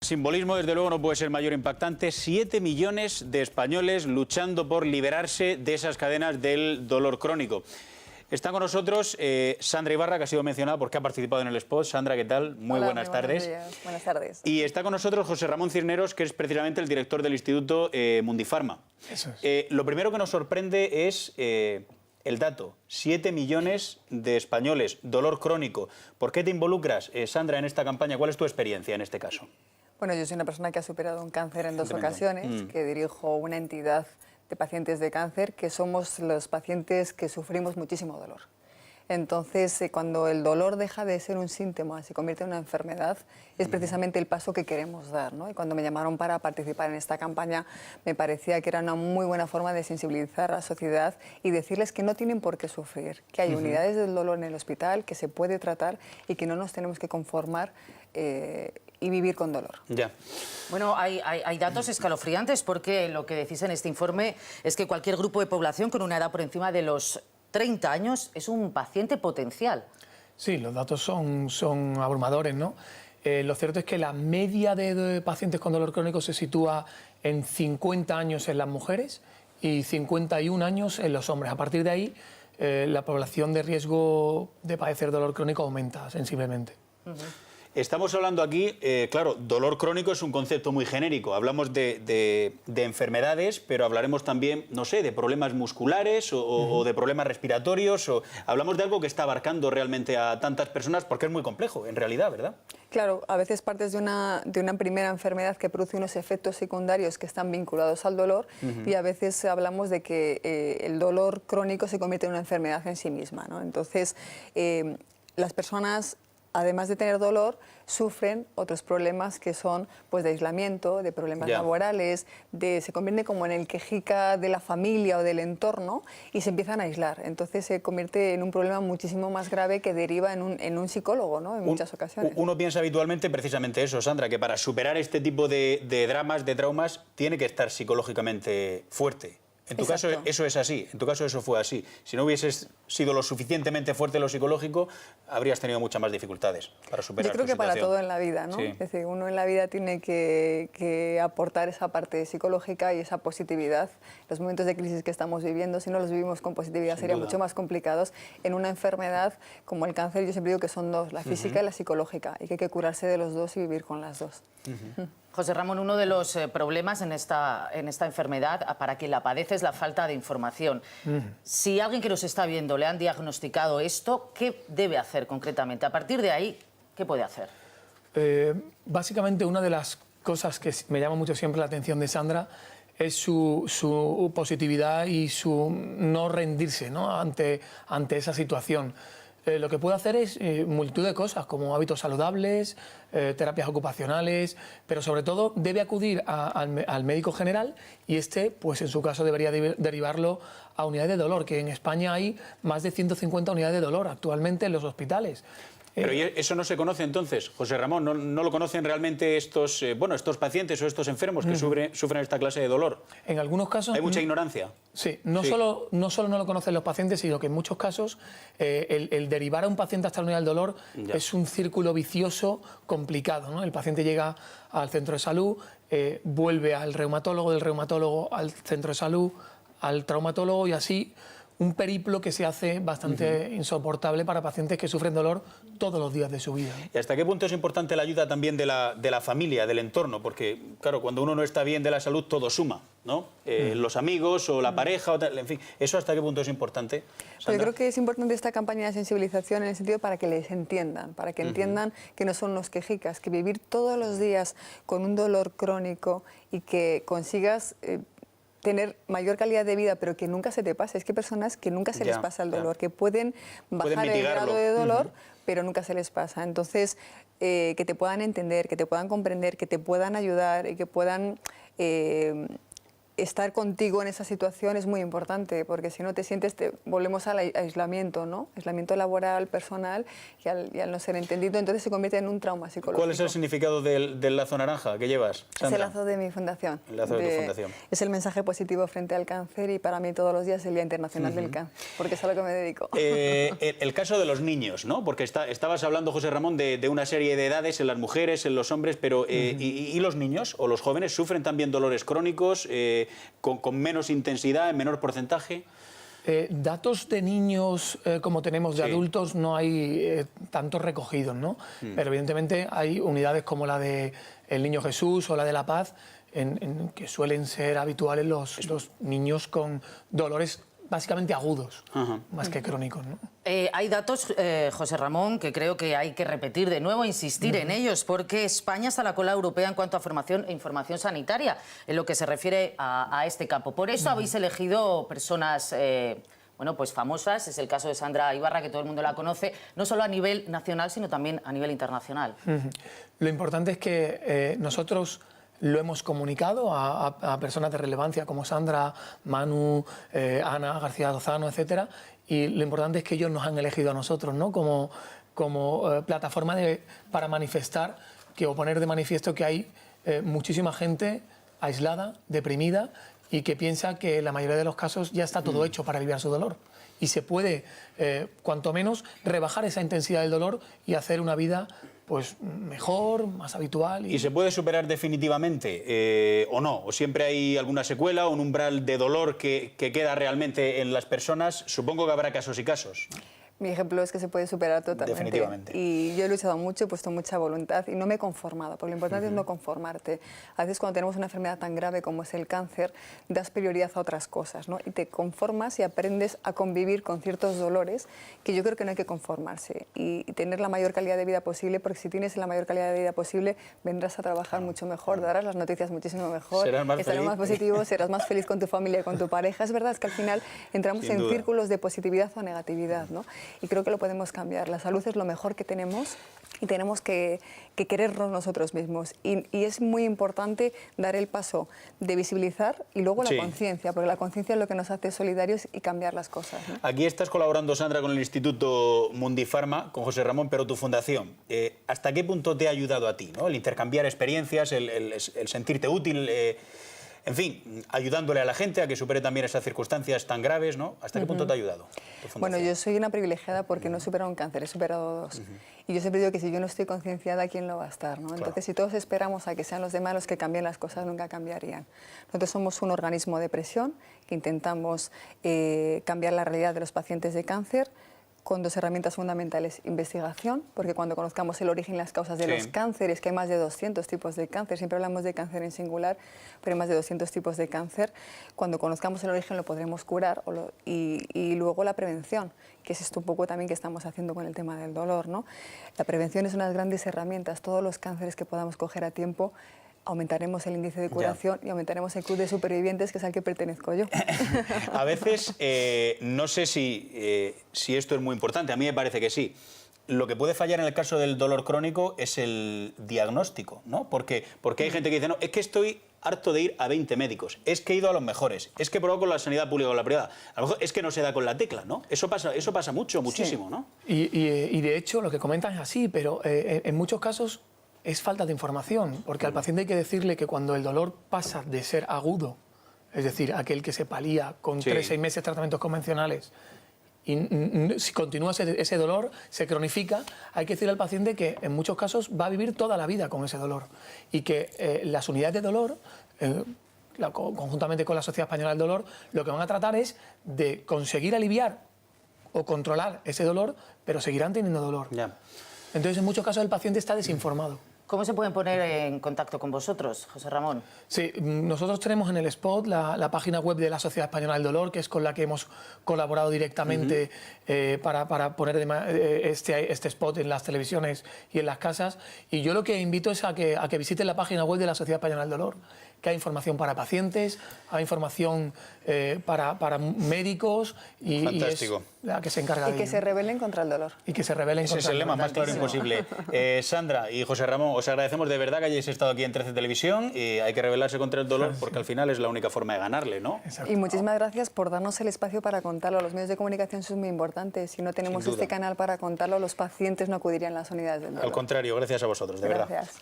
Simbolismo, desde luego, no puede ser mayor impactante. 7 millones de españoles luchando por liberarse de esas cadenas del dolor crónico. Está con nosotros Sandra Ibarra, que ha sido mencionada porque ha participado en el spot. Sandra, ¿qué tal? Muy buenas tardes. Buenas tardes. Y está con nosotros José Ramón Cisneros, que es precisamente el director del Instituto Mundifarma. Eso es. Lo primero que nos sorprende es el dato. 7 millones de españoles, dolor crónico. ¿Por qué te involucras, Sandra, en esta campaña? ¿Cuál es tu experiencia en este caso? Bueno, yo soy una persona que ha superado un cáncer en 2 ocasiones, que dirijo una entidad de pacientes de cáncer, que somos los pacientes que sufrimos muchísimo dolor. Entonces, cuando el dolor deja de ser un síntoma, se convierte en una enfermedad, es precisamente el paso que queremos dar, ¿no? Y cuando me llamaron para participar en esta campaña, me parecía que era una muy buena forma de sensibilizar a la sociedad y decirles que no tienen por qué sufrir, que hay unidades del dolor en el hospital, que se puede tratar y que no nos tenemos que conformar y vivir con dolor. Ya. Bueno, hay datos escalofriantes porque lo que decís en este informe es que cualquier grupo de población con una edad por encima de los 30 años es un paciente potencial. Sí, los datos son abrumadores, ¿no? Lo cierto es que la media de pacientes con dolor crónico se sitúa en 50 años en las mujeres y 51 años en los hombres. A partir de ahí, la población de riesgo de padecer dolor crónico aumenta sensiblemente. Estamos hablando aquí, claro, dolor crónico es un concepto muy genérico. Hablamos de enfermedades, pero hablaremos también, no sé, de problemas musculares o de problemas respiratorios. Hablamos de algo que está abarcando realmente a tantas personas porque es muy complejo, en realidad, ¿verdad? Claro, a veces partes de una primera enfermedad que produce unos efectos secundarios que están vinculados al dolor y a veces hablamos de que el dolor crónico se convierte en una enfermedad en sí misma, ¿no? Entonces, las personas, además de tener dolor, sufren otros problemas que son pues, de aislamiento, de problemas laborales, se convierte como en el quejica de la familia o del entorno y se empiezan a aislar. Entonces se convierte en un problema muchísimo más grave que deriva en un psicólogo, ¿no? En muchas ocasiones. Uno piensa habitualmente precisamente eso, Sandra, que para superar este tipo de dramas, de traumas, tiene que estar psicológicamente fuerte. En tu caso eso es así, en tu caso eso fue así. Si no hubieses sido lo suficientemente fuerte en lo psicológico, habrías tenido muchas más dificultades para superar tu situación. Yo creo que para todo en la vida, ¿no? Sí. Es decir, uno en la vida tiene que aportar esa parte psicológica y esa positividad. Los momentos de crisis que estamos viviendo, si no los vivimos con positividad, serían mucho más complicados. En una enfermedad como el cáncer, yo siempre digo que son dos, la física y la psicológica, y que hay que curarse de los dos y vivir con las dos. José Ramón, uno de los problemas en esta enfermedad para quien la padece es la falta de información. Si alguien que nos está viendo le han diagnosticado esto, ¿qué debe hacer concretamente? A partir de ahí, ¿qué puede hacer? Básicamente, una de las cosas que me llama mucho siempre la atención de Sandra es su positividad y su no rendirse, ¿no? ante esa situación. Lo que puede hacer es multitud de cosas, como hábitos saludables, terapias ocupacionales, pero sobre todo debe acudir al médico general y pues en su caso debería derivarlo a unidades de dolor, que en España hay más de 150 unidades de dolor actualmente en los hospitales. Pero eso no se conoce entonces, José Ramón, ¿no lo conocen realmente estos pacientes o estos enfermos que sufren esta clase de dolor? En algunos casos... ¿Hay mucha ignorancia? Sí, no solo no lo conocen los pacientes, sino que en muchos casos el derivar a un paciente hasta la unidad del dolor es un círculo vicioso complicado, ¿no? El paciente llega al centro de salud, vuelve al reumatólogo, del reumatólogo al centro de salud, al traumatólogo y así... un periplo que se hace bastante insoportable para pacientes que sufren dolor todos los días de su vida. ¿Y hasta qué punto es importante la ayuda también de la familia, del entorno? Porque, claro, cuando uno no está bien de la salud, todo suma, ¿no? Los amigos o la pareja, en fin, ¿eso hasta qué punto es importante, Sandra? Yo creo que es importante esta campaña de sensibilización en el sentido para que les entiendan, para que entiendan que no son unos quejicas, que vivir todos los días con un dolor crónico y que consigas... tener mayor calidad de vida, pero que nunca se te pase. Es que hay personas que nunca se les pasa el dolor, que pueden bajar el grado de dolor, pero nunca se les pasa. Entonces, que te puedan entender, que te puedan comprender, que te puedan ayudar y que puedan estar contigo en esa situación es muy importante, porque si no te sientes, volvemos al aislamiento, ¿no? Aislamiento laboral, personal, y al no ser entendido, entonces se convierte en un trauma psicológico. ¿Cuál es el significado del lazo naranja que llevas, Sandra? Es el lazo de mi fundación. El lazo de tu fundación. Es el mensaje positivo frente al cáncer, y para mí todos los días es el Día Internacional del Cáncer, porque es a lo que me dedico. El caso de los niños, ¿no? Porque estabas hablando, José Ramón, de una serie de edades en las mujeres, en los hombres, pero ¿y los niños o los jóvenes sufren también dolores crónicos con menos intensidad, en menor porcentaje? Datos de niños como tenemos de adultos no hay tantos recogidos, ¿no? Pero evidentemente hay unidades como la de el Niño Jesús o la de La Paz en que suelen ser habituales los niños con dolores básicamente agudos, más que crónicos, ¿no? Hay datos, José Ramón, que creo que hay que repetir de nuevo, insistir en ellos, porque España está a la cola europea en cuanto a formación e información sanitaria, en lo que se refiere a este campo. Por eso habéis elegido personas bueno, pues famosas, es el caso de Sandra Ibarra, que todo el mundo la conoce, no solo a nivel nacional, sino también a nivel internacional. Lo importante es que nosotros lo hemos comunicado a personas de relevancia como Sandra, Manu, Ana García Lozano, etcétera, y lo importante es que ellos nos han elegido a nosotros, ¿no? como plataforma para manifestar o poner de manifiesto que hay muchísima gente aislada, deprimida, y que piensa que en la mayoría de los casos ya está todo hecho para aliviar su dolor. Y se puede, cuanto menos, rebajar esa intensidad del dolor y hacer una vida pues mejor, más habitual. ¿Y se puede superar definitivamente o no? ¿O siempre hay alguna secuela o un umbral de dolor que queda realmente en las personas? Supongo que habrá casos y casos. Mi ejemplo es que se puede superar totalmente. Definitivamente. Y yo he luchado mucho, he puesto mucha voluntad y no me he conformado, porque lo importante es no conformarte. A veces cuando tenemos una enfermedad tan grave como es el cáncer, das prioridad a otras cosas, ¿no? Y te conformas y aprendes a convivir con ciertos dolores, que yo creo que no hay que conformarse y tener la mayor calidad de vida posible, porque si tienes la mayor calidad de vida posible, vendrás a trabajar mucho mejor, darás las noticias muchísimo mejor, estarás más positivo, serás más feliz con tu familia y con tu pareja. Es verdad, es que al final entramos en círculos de positividad o negatividad, ¿no? Y creo que lo podemos cambiar. La salud es lo mejor que tenemos y tenemos que querernos nosotros mismos. Y es muy importante dar el paso de visibilizar y luego la conciencia, porque la conciencia es lo que nos hace solidarios y cambiar las cosas, ¿no? Aquí estás colaborando, Sandra, con el Instituto Mundifarma, con José Ramón, pero tu fundación, ¿hasta qué punto te ha ayudado a ti, ¿no? El intercambiar experiencias, el sentirte útil, en fin, ayudándole a la gente a que supere también esas circunstancias tan graves, ¿no? ¿Hasta qué punto te ha ayudado tu fundación? Bueno, yo soy una privilegiada porque no he superado un cáncer, he superado dos. Y yo siempre digo que si yo no estoy concienciada, ¿quién lo va a estar, ¿no? Entonces, si todos esperamos a que sean los demás los que cambien las cosas, nunca cambiarían. Nosotros somos un organismo de presión que intentamos cambiar la realidad de los pacientes de cáncer con dos herramientas fundamentales: investigación, porque cuando conozcamos el origen y las causas de los cánceres, que hay más de 200 tipos de cáncer, siempre hablamos de cáncer en singular, pero hay más de 200 tipos de cáncer, cuando conozcamos el origen lo podremos curar, y luego la prevención, que es esto un poco también que estamos haciendo con el tema del dolor, ¿no? La prevención es una de las grandes herramientas. Todos los cánceres que podamos coger a tiempo, aumentaremos el índice de curación y aumentaremos el club de supervivientes, que es al que pertenezco yo. A veces, no sé si esto es muy importante, a mí me parece que sí. Lo que puede fallar en el caso del dolor crónico es el diagnóstico, ¿no? Porque hay gente que dice, no, es que estoy harto de ir a 20 médicos, es que he ido a los mejores, es que he probado con la sanidad pública o con la privada. A lo mejor es que no se da con la tecla, ¿no? Eso pasa muchísimo, ¿no? Y de hecho, lo que comentan es así, pero en muchos casos es falta de información, porque al paciente hay que decirle que cuando el dolor pasa de ser agudo, es decir, aquel que se palía con 3-6 meses de tratamientos convencionales, y si continúa ese dolor, se cronifica, hay que decirle al paciente que en muchos casos va a vivir toda la vida con ese dolor y que las unidades de dolor, conjuntamente con la Sociedad Española del Dolor, lo que van a tratar es de conseguir aliviar o controlar ese dolor, pero seguirán teniendo dolor. Entonces, en muchos casos el paciente está desinformado. ¿Cómo se pueden poner en contacto con vosotros, José Ramón? Sí, nosotros tenemos en el spot la página web de la Sociedad Española del Dolor, que es con la que hemos colaborado directamente para poner este spot en las televisiones y en las casas. Y yo lo que invito es a que visiten la página web de la Sociedad Española del Dolor, que hay información para pacientes, hay información para médicos y Fantástico. es la que se encarga de Y que ello. se rebelen contra el dolor. Y que se rebelen Ese es el lema, más claro imposible. Sandra y José Ramón, os agradecemos de verdad que hayáis estado aquí en 13 Televisión y hay que rebelarse contra el dolor porque al final es la única forma de ganarle, ¿no? Exacto. Y muchísimas gracias por darnos el espacio para contarlo. Los medios de comunicación son muy importantes. Si no tenemos Sin duda. este canal para contarlo, los pacientes no acudirían a las unidades del dolor. Al contrario, gracias a vosotros, de verdad. Gracias.